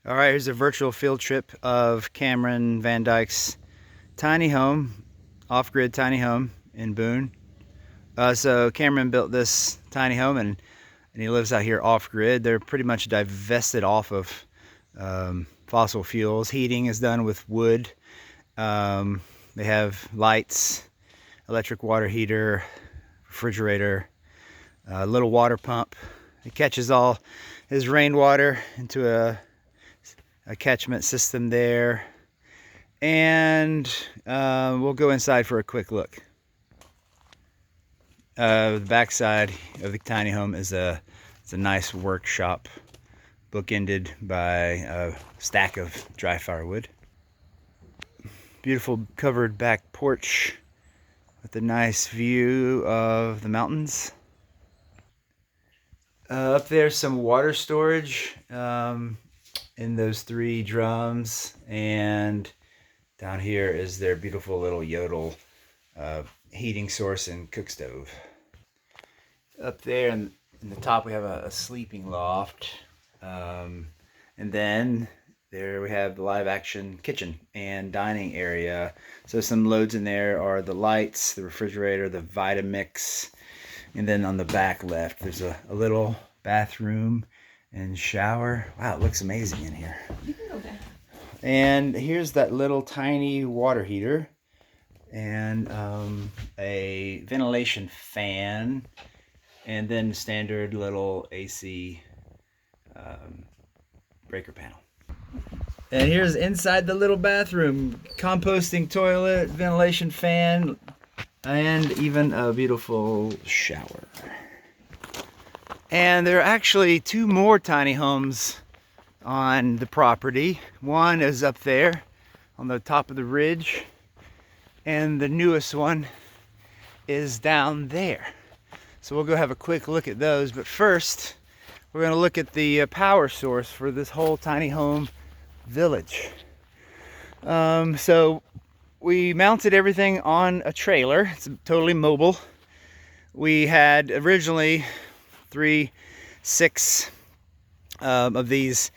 All right, here's a virtual field trip of Cameron Van Dyke's tiny home, off-grid tiny home in Boone. So Cameron built this tiny home and he lives out here off-grid. They're pretty much divested off of fossil fuels. Heating is done with wood. They have lights, electric water heater, refrigerator, a little water pump. He catches all his rainwater into a catchment system there, and we'll go inside for a quick look. The back side of the tiny home is a nice workshop, bookended by a stack of dry firewood. Beautiful covered back porch with a nice view of the mountains. Up there's some water storage in those 3 drums, and down here is their beautiful little Yodel heating source and cook stove. Up there in the top we have a sleeping loft, and then there we have the live action kitchen and dining area. So some loads in there are the lights, the refrigerator, the Vitamix, and then on the back left there's a little bathroom and shower. Wow, it looks amazing in here. You can go back. And here's that little tiny water heater and a ventilation fan, and then standard little AC breaker panel. And here's inside the little bathroom: composting toilet, ventilation fan, and even a beautiful shower. And there are actually 2 more tiny homes on the property. One is up there on the top of the ridge, and the newest one is down there. So we'll go have a quick look at those, but first we're going to look at the power source for this whole tiny home village. So we mounted everything on a trailer. It's totally mobile. We had originally 6 of these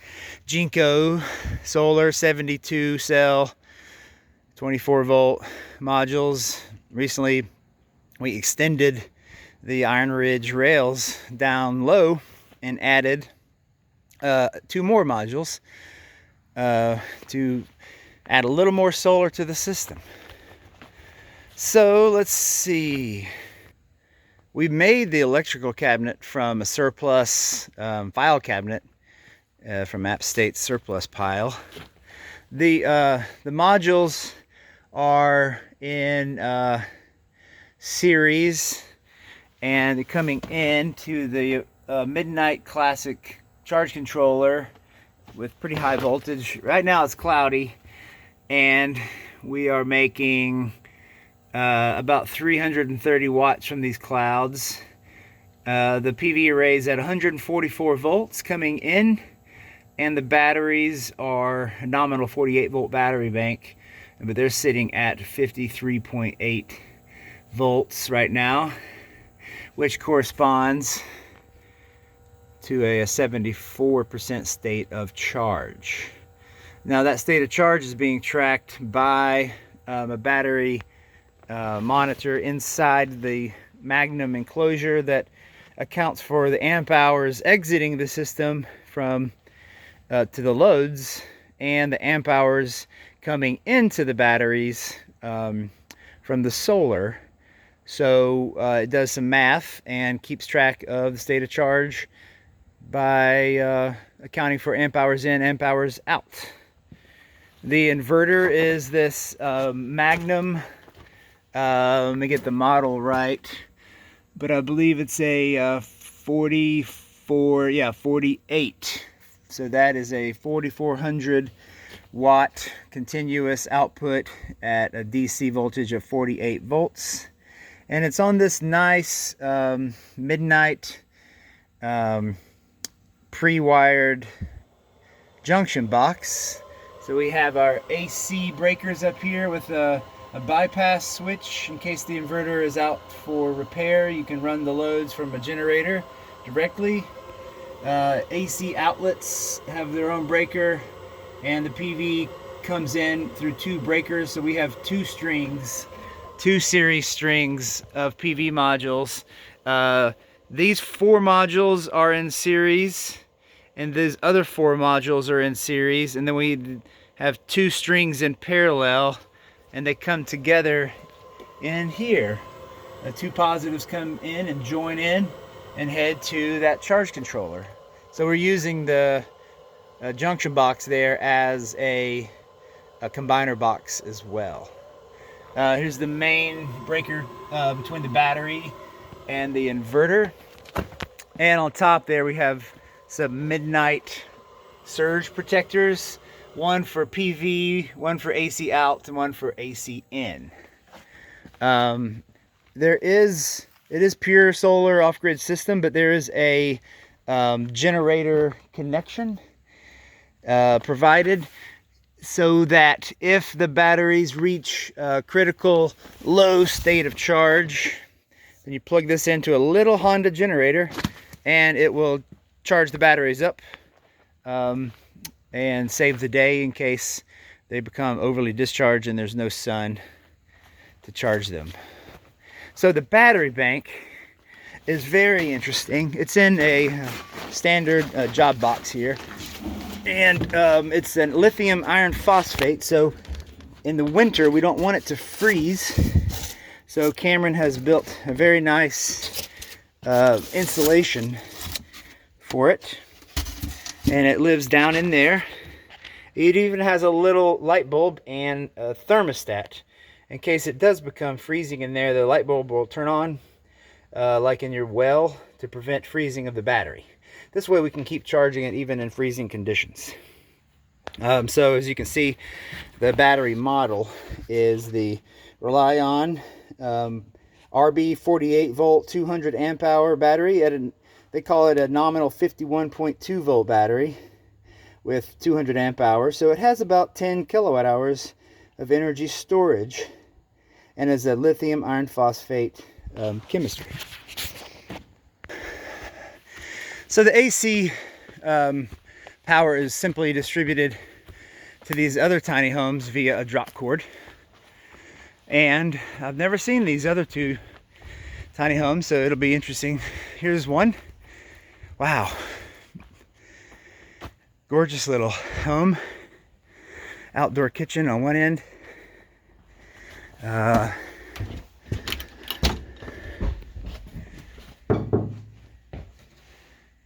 Jinko solar 72 cell 24 volt modules. Recently we extended the Iron Ridge rails down low and added 2 more modules to add a little more solar to the system. So let's see. We made the electrical cabinet from a surplus file cabinet from App State's surplus pile. The modules are in series, and they're coming into the Midnight Classic charge controller with pretty high voltage. Right now it's cloudy, and we are making about 330 watts from these clouds. The PV array is at 144 volts coming in, and the batteries are a nominal 48 volt battery bank, but they're sitting at 53.8 volts right now, which corresponds to a 74% state of charge. Now that state of charge is being tracked by a battery monitor inside the Magnum enclosure that accounts for the amp hours exiting the system from to the loads, and the amp hours coming into the batteries from the solar. So it does some math and keeps track of the state of charge by accounting for amp hours in, amp hours out. The inverter is this Magnum, let me get the model right, but I believe it's a 48. So that is a 4400 watt continuous output at a DC voltage of 48 volts. And it's on this nice Midnight pre-wired junction box. So we have our AC breakers up here with a bypass switch in case the inverter is out for repair. You can run the loads from a generator directly. AC outlets have their own breaker and the PV comes in through 2 breakers, so we have 2 strings, 2 series strings of PV modules. These 4 modules are in series, and these other 4 modules are in series, and then we have 2 strings in parallel, and they come together in here. The 2 positives come in and join in and head to that charge controller. So we're using the junction box there as a combiner box as well. Here's the main breaker between the battery and the inverter. And on top there we have some Midnight surge protectors. One for PV, one for AC out, and one for AC in. It is pure solar off-grid system, but there is a generator connection provided so that if the batteries reach a critical low state of charge, then you plug this into a little Honda generator and it will charge the batteries up and save the day in case they become overly discharged and there's no sun to charge them. So the battery bank is very interesting. It's in a standard job box here, and it's a lithium iron phosphate, so in the winter we don't want it to freeze, so Cameron has built a very nice insulation for it, and it lives down in there. It even has a little light bulb and a thermostat. In case it does become freezing in there, the light bulb will turn on like in your well to prevent freezing of the battery. This way we can keep charging it even in freezing conditions. So as you can see, the battery model is the Relion RB 48 volt 200 amp hour battery. They call it a nominal 51.2 volt battery with 200 amp hours. So it has about 10 kilowatt hours of energy storage and is a lithium iron phosphate chemistry. So the AC power is simply distributed to these other tiny homes via a drop cord, and I've never seen these other 2 tiny homes, so it'll be interesting. Here's one. Wow, gorgeous little home. Outdoor kitchen on one end.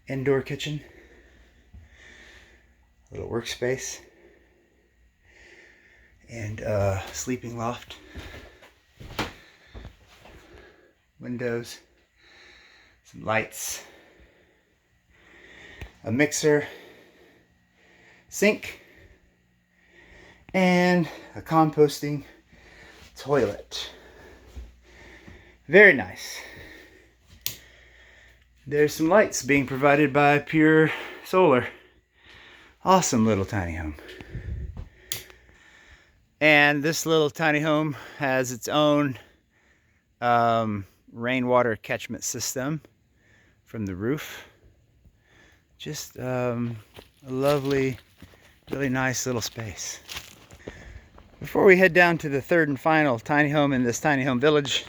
Indoor kitchen. Little workspace. And sleeping loft. Windows. Some lights. A mixer. Sink. And a composting toilet. Very nice. There's some lights being provided by Pure Solar. Awesome little tiny home. And this little tiny home has its own rainwater catchment system from the roof. Just a lovely, really nice little space. Before we head down to the 3rd and final tiny home in this tiny home village,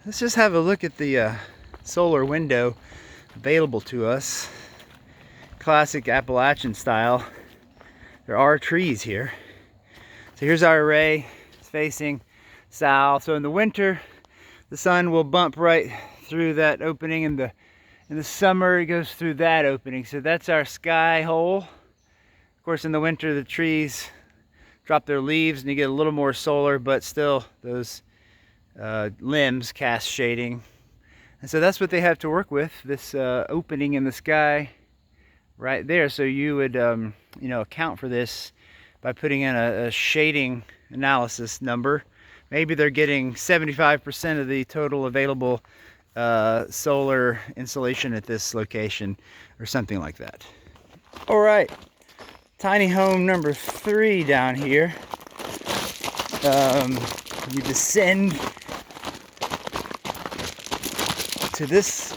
let's just have a look at the solar window available to us. Classic Appalachian style. There are trees here. So here's our array. It's facing south. So in the winter, the sun will bump right through that opening. In the summer, it goes through that opening. So that's our sky hole. Of course, in the winter, the trees drop their leaves and you get a little more solar, but still those limbs cast shading. And so that's what they have to work with, this opening in the sky right there. So you would account for this by putting in a shading analysis number. Maybe they're getting 75% of the total available solar insolation at this location or something like that. All right. Tiny home number 3 down here. You descend to this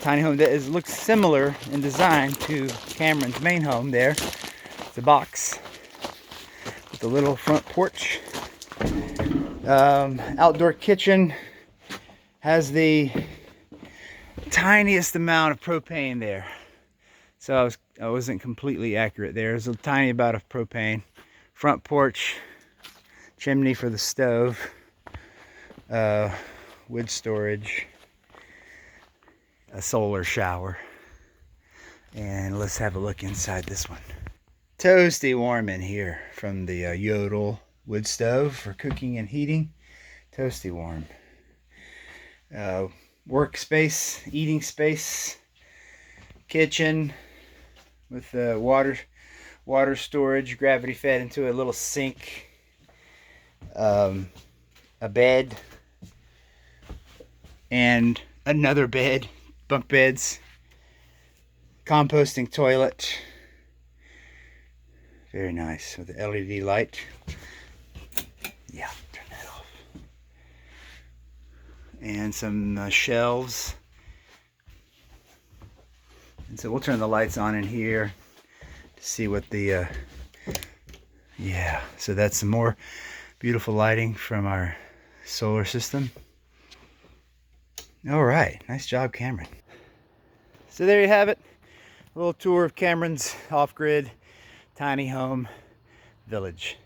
tiny home that looks similar in design to Cameron's main home there. It's a box with a little front porch. Outdoor kitchen has the tiniest amount of propane there. So I wasn't completely accurate there. There's a tiny amount of propane. Front porch, chimney for the stove, wood storage, a solar shower. And let's have a look inside this one. Toasty warm in here from the Yodel wood stove for cooking and heating. Toasty warm. Workspace, eating space, kitchen with water storage, gravity fed into a little sink, a bed, and another bed, bunk beds, composting toilet. Very nice with the LED light. Yeah, turn that off. And some shelves. And so we'll turn the lights on in here to see what the yeah, so that's some more beautiful lighting from our solar system. All right, nice job, Cameron. So there you have it, a little tour of Cameron's off-grid tiny home village.